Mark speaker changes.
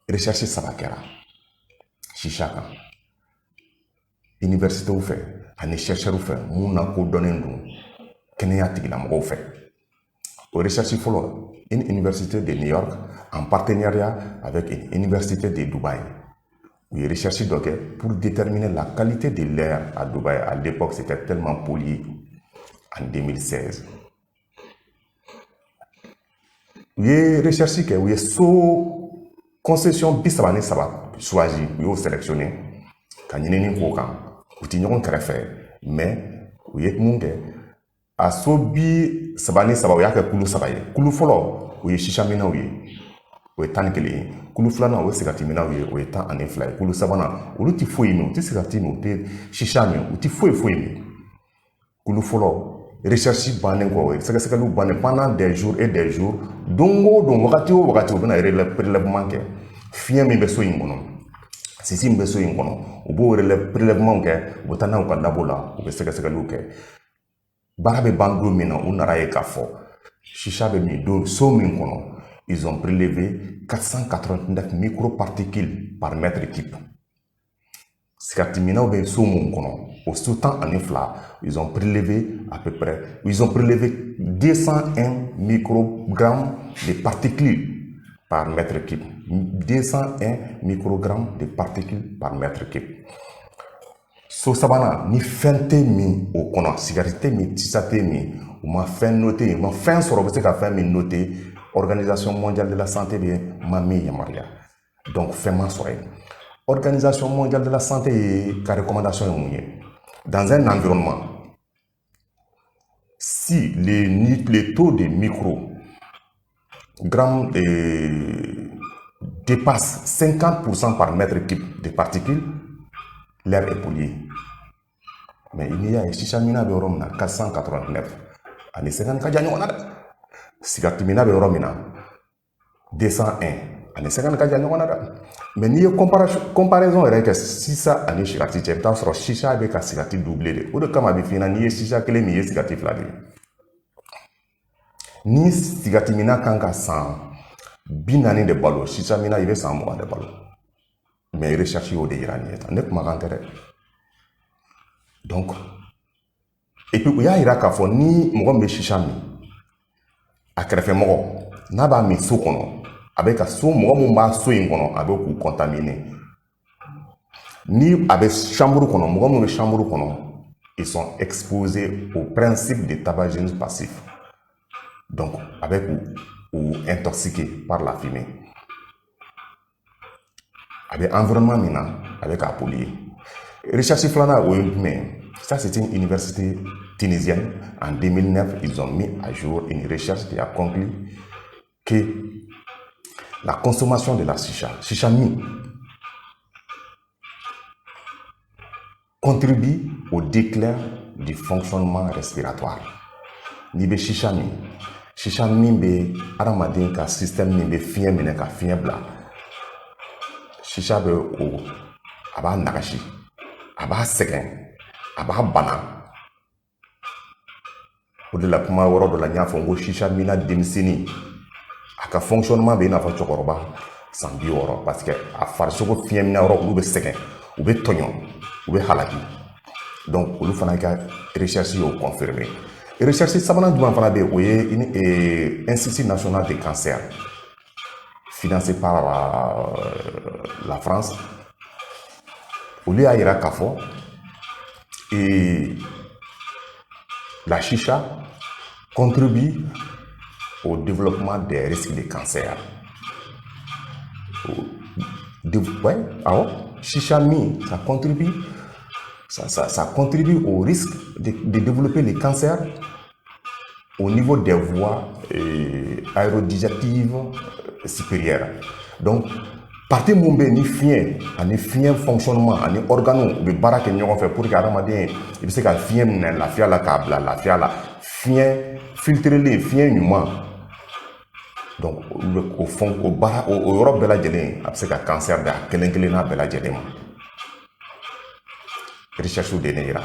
Speaker 1: recherche saba kɛra shisha kan universitéw fɛ ani chercheurs fɛ mun na ko dɔnnen don kɛnɛya tigilamɔgɔw fɛ. Au recherche fɔlɔ, une université de New York en partenariat avec une université de Dubaï. Où il recherche donc pour déterminer la qualité de l'air à Dubaï. À l'époque, c'était tellement pollué en 2016. Où il recherche que où il so concession bisabane saba choisi, où il sélectionné quand il n'est pas quand où il n'y a pas mais où il monde a so bi sabane saba où il y a que kulu sabaye kulu folo où il chicha mina où o ye tan ni kelen ye kulu filanan o ye sigati minaw ye o ye 10 ani 2 ye kulu sabanan olu ti foyi min u ti sigati min u ti shisha min u ti foyi min kulu fɔlɔ recherche bannen kɔ sɛgɛsɛgɛliw bannen pendant des jours et des jours don o don wagati o wagati u bɛna prélèvement kɛ fiɲɛ min bɛ so in kɔnɔ sisi min bɛ so in kɔnɔ u b'o prélèvement kɛ u bɛ taa n'a u ka labo la u bɛ sɛgɛsɛgɛliw kɛ baara bɛ ban don min na u nana ye k'a fɔ shisha bɛ min don so min kɔnɔ. Ils ont prélevé 489 microparticules par mètre cube. Sikatimina ou soumou kono. Au sous-temps en infla, ils ont prélevé à peu près, ils ont prélevé 201 microgrammes de particules par mètre cube. 201 microgrammes de particules par mètre cube. So sabana ni fente mi au kono, cigarette mi, tisate mi, ou ma fin noté, ma fin sur le ka fin mi noté. Organisation mondiale de la santé de Mami Yamaria. Donc, fais-moi soirée. Organisation mondiale de la santé, la recommandation est dans un environnement, si les taux de microgrammes dépassent 50% par mètre cube de particules, l'air est pollué. Mais il y a un chichamina de Rome 489. Ani 50 Sigatimina be Romina 201 ani 50 ka ɲɔgɔn na dɛ mais n'i ye comparaison yɛrɛ kɛ sisa ani sigati cɛ i bɛ taa sɔrɔ sisa bɛ ka sigati doublé de o de kama a bɛ f'i ɲɛna n'i ye sisa kelen min i ye sigati fila de ni sigatimina kan ka san 40 de balo sisa mina i bɛ san 20 de balo mais recherche y'o de yira nin ye tan ne kumakan tɛ dɛ donc et puis u y'a yira k'a fɔ ni mɔgɔ min bɛ sisa min a kɛrɛfɛmɔgɔ n'a b'a min so kɔnɔ a bɛ ka so mɔgɔ min b'a so in kɔnɔ a bɛ k'u contaminer ni a bɛ chambre kɔnɔ mɔgɔ min bɛ chambre kɔnɔ ils sont exposés au principe de tabagisme passif donc a bɛ k'u intoxiquer par la fumée a bɛ environnement min na a bɛ k'a polluer recherche filanan o ye jumɛn ça c'est une université tunisienne. En 2009, ils ont mis à jour une recherche qui a conclu que la consommation de la chicha mi, contribue au déclin du fonctionnement respiratoire. Ni be chicha mi be adamaden ka système mi be fiɲɛ minɛ ka fiɲɛ bila. Chicha be o a b'a nagasi, a b'a sɛgɛn, a b'a bana. O de la kuma yɔrɔ dɔ la n y'a fɔ n ko shisha mina denmisɛnnin a ka fonctionnement bɛ i n'a fɔ cɛkɔrɔba san 60 parce que a farisogo fiɲɛ mina yɔrɔ olu bɛ sɛgɛn u bɛ tɔɲɔ u bɛ halaki donc olu fana ka recherche y'o confirmer recherche sabanan jumɛn fana bɛ yen o ye institut national de cancer financé par la France olu y'a yira k'a fɔ la chicha contribue au développement des risques de cancer. Ouais, alors, chicha mi, ça contribue au risque de développer les cancers au niveau des voies aérodigestives supérieures. Donc, partie mun bɛ ni fiɲɛ ani fiɲɛ fonctionnement ani organes u bɛ baara kɛ ɲɔgɔn fɛ pour que adamaden i bɛ se ka fiɲɛ minɛ lafiya la k'a bila lafiya la fiɲɛ filtrelen fiɲɛ ɲuman donc o baara o yɔrɔ bɛɛ lajɛlen a bɛ se ka cancer da kelen kelenna bɛɛ lajɛlen ma recherche de ne yira